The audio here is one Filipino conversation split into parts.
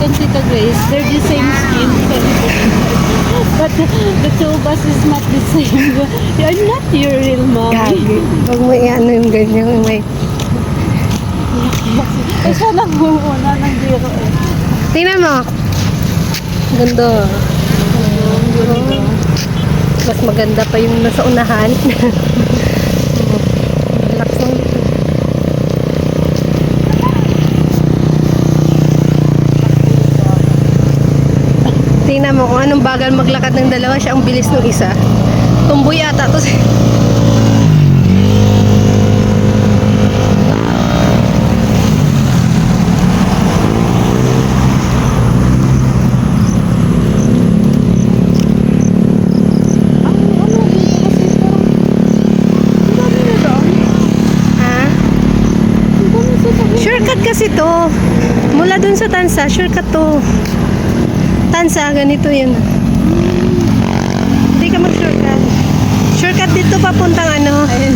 and Tita Grace, they're the same skin. But the two of us is not the same. You're not your real mommy. Gagi. Huwag mo i-ano yung ganyan. May... Eh, siya lang muna ng zero eh. Tingnan mo. Ganda. Mas maganda pa yung nasa unahan. Relax lang dito. Tingnan mo kung anong bagal maglakad ng dalawa, siya ang bilis ng isa. Tumboy ata to. Shortcut kasi to. Mula dun sa Tansa, shortcut to. Tansa, ganito yun. Hindi ka mag-shortcut. Shortcut dito papuntang ano. Ayun,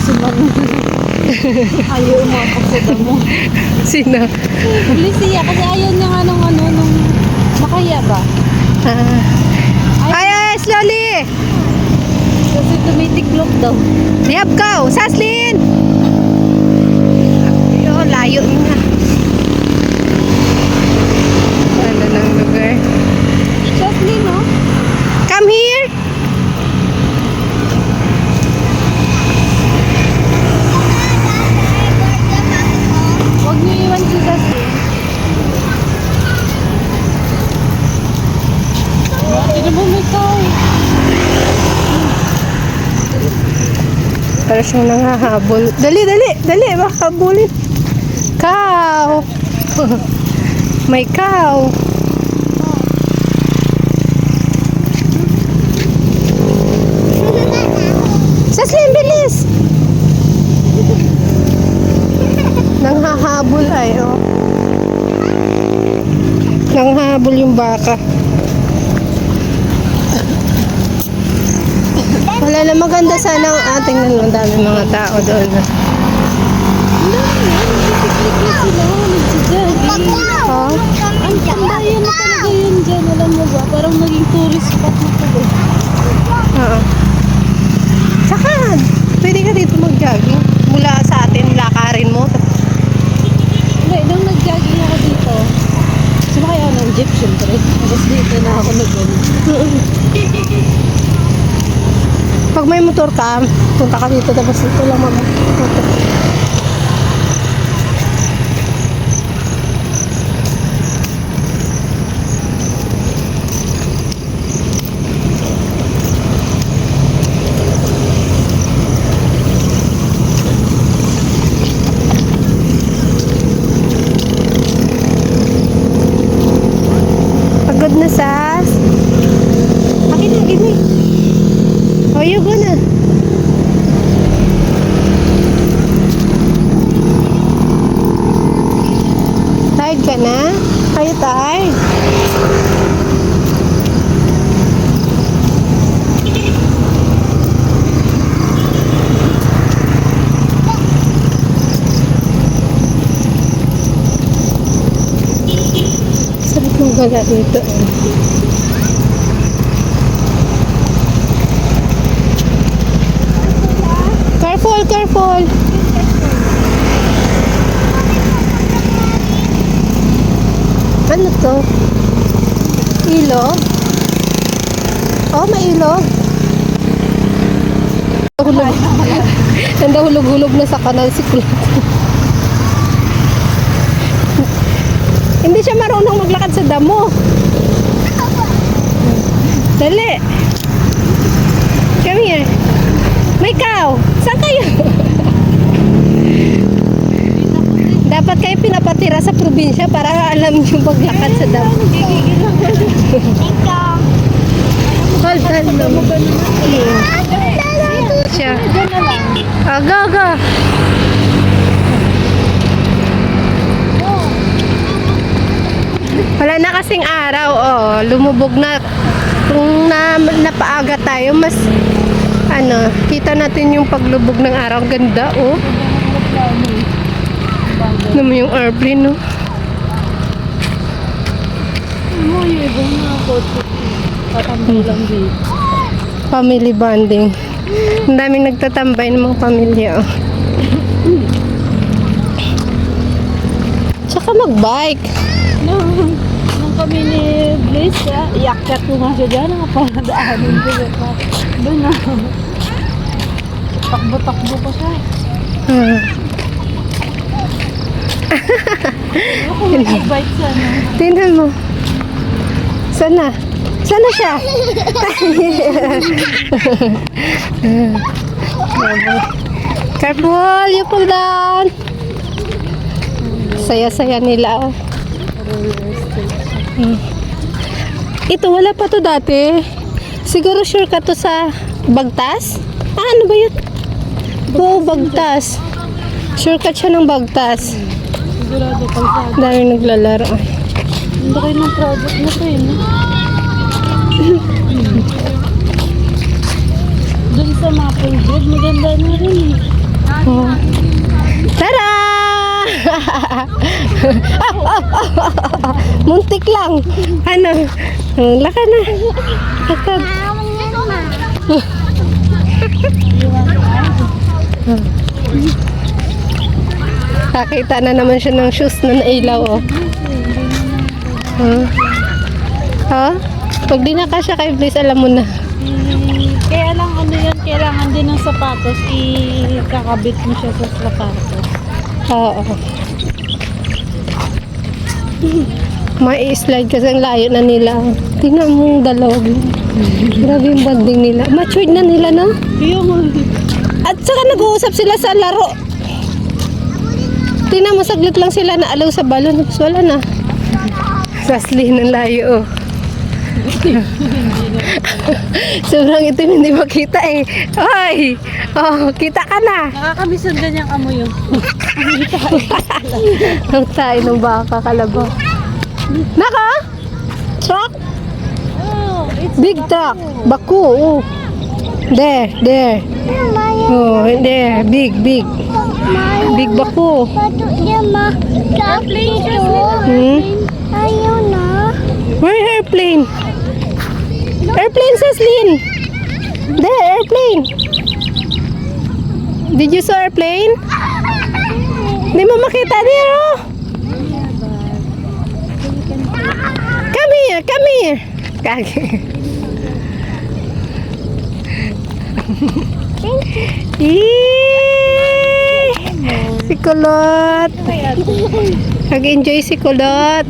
sumang. Ayaw umakapsada mo. Sino? Lucia, kasi ayaw niya nga nung ano, nung makaya ba? Ay, slowly! Kasi tumitiklop daw. Lihap ka, Saslin! Ayun, layo niya. Ano ng lugar? Jocelyn, no? Come here! Huwag niyo iwan si Jocelyn. Sino mo may ikaw? Para siyang nangahabol. Dali, dali, dali, baka habulin. Cow! May cow! Saslin, bilis! Nanghahabol ay, oh. Nanghahabol yung baka. Wala na, maganda sana ang ating ang dami mga tao doon. Oh? Ang tambayan na talaga yun dyan. Alam mo ba? Parang naging tourist spot na to. Oo. Saka, pwede ka dito mag-jogging. Mula sa atin, lakarin mo. Hindi, nung nag-jogging ako dito, sumakay ako ng jeep, syempre. Tapos dito na ako nag-ano. Pag may motor ka, punta ka dito, tapos dito lang mag-motor. Pagod na, Sas. Akin na, give me. Oh, you go na. Tired ka na? Are you tired? Sarap ng gala dito. Careful, careful. Ano to? Ilog? Oh, may ilog. Hulog. Nanda hulog-hulog na sa kanal si Kulat. Hindi siya marunong maglakad sa damo. Dali. Come here. May cow. Saan kayo? Dapat kayo pinapatira sa probinsya para alam nyo maglakad sa damo. Hold on. Siya. Go, go. Wala na kasing araw, oh. Lumubog na. Kung napaaga tayo, mas ano, kita natin yung paglubog ng araw. Ganda, oh. Ano mo yung airplane, no? yung ibang mga kotse. Patambay lang dito. Family bonding. Ang daming nagtatambay ng mga pamilya. Oh. Tsaka mag-bike. Nung kami ni Bliss, iyakyat ko nga siya dyan. Nakaparadaanin ko siya pa. Doon na. Takbo-takbo ko siya. Ako mag-bike sana. Tingnan mo. Sana? Sana siya? Careful, you fall down. Saya-saya nila. Oh. Ito, wala pa to dati. Siguro sure ka to sa Bagtas? Ah, ano ba yun? Oo, Bagtas. Shortcut siya ng Bagtas. Sigurado kalsada. Dami naglalaro. Ang laki ng project na to eh. No? Doon sa Maple Grid, maganda na rin eh. Oh. Tara! Muntik lang. Ano? Laka na. Lakad. Kakita na naman siya ng shoes na nailaw. Oh. Ha? Pag di na kasya kay Bliss, alam mo na. Kaya lang ano yan, kailangan din ng sapatos, ikakabit mo siya sa sapatos. Oo. May slide kasi ang layo na nila. Tingnan mo yung dalawa. Grabe yung bonding nila. Matured na nila, no? Yung At saka nag-uusap sila sa laro. Tingnan mo, saglit lang sila na alaw sa balon. Tapos wala na. Sasli ng layo, oh. Sobrang itim, hindi makita eh. Oy! Oh, kita ka na. nakakamiss yung ganyang amoy yun. Ang tayo ng baka, kalabaw. Naka? Truck? Oh, it's Big truck. Baku, oh. There, there. Oh, there. Big, big. Big baku. Hmm? Ayaw na. Where airplane? Airplane, Celine. There, airplane. Did you saw airplane? Hindi mo makita there, oh. Come here, come here. Kage. Si Kulot. Nag-enjoy si Kulot.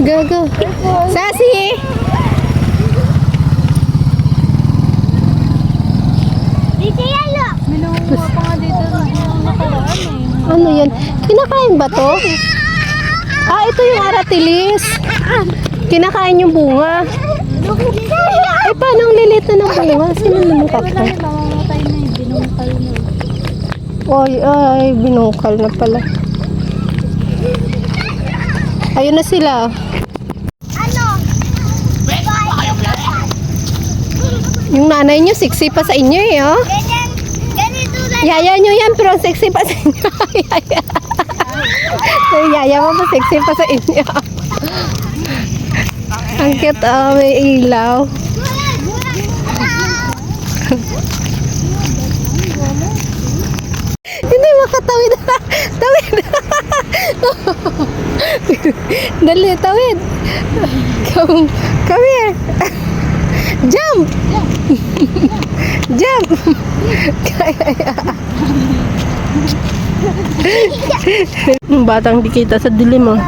Go, go. Sassy! Dito yan, look. Minunguha pa nga dito nung nakaraan eh. Ano yan? Kinakain ba to? Ah, ito yung aratilis. Kinakain yung bunga. Eh, paano ang lilit na ng bunga? Sino namukat Wala ka? na, mamamatay na eh. Binungkal na. Oy, ay, binungkal na pala. Ayun na sila. Ano? Yung nanay nyo, sexy pa sa inyo eh, oh. Ganyan. Ganito lang. Yaya nyo yan, pero ang sexy pa sa inyo. Yaya. Yung yaya mo pa, sexy pa sa inyo. Ang cute, oh, may ilaw. Hindi makatawid. Tawid. Dali, tawid. Come here. Jump. Jump. Batang di kita sa dilim, oh.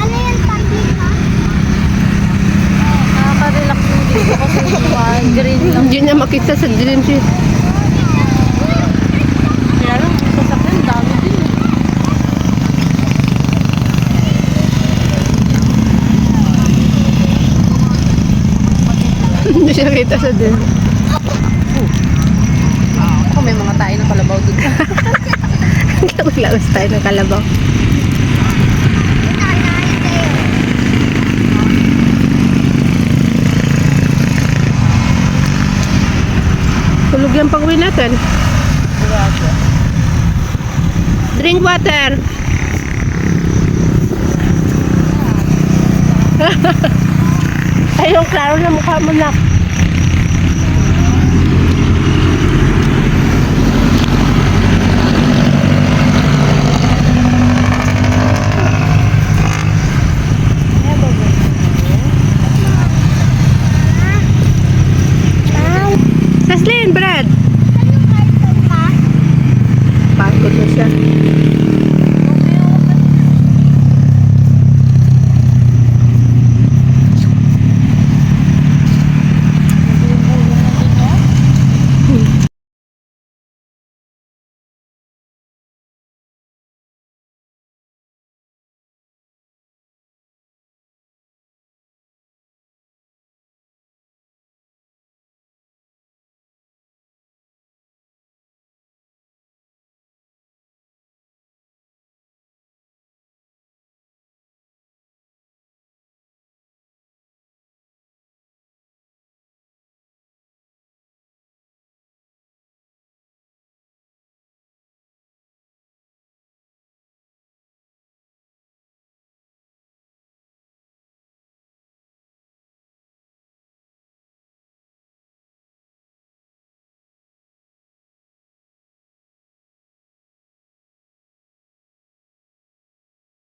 Ano yan, pambili ka? Nakaka-relax yung dito kasi green lang. Hindi niya makita sa dilim siya. Kaya lang, yung sasakyan, dami din eh. Hindi siya kita sa dilim. Ako may mga tayo ng kalabaw dito. Maglawas tayo ng kalabaw. pag-uwi natin? Drink water. Ay, yung klaro na mukha mo na.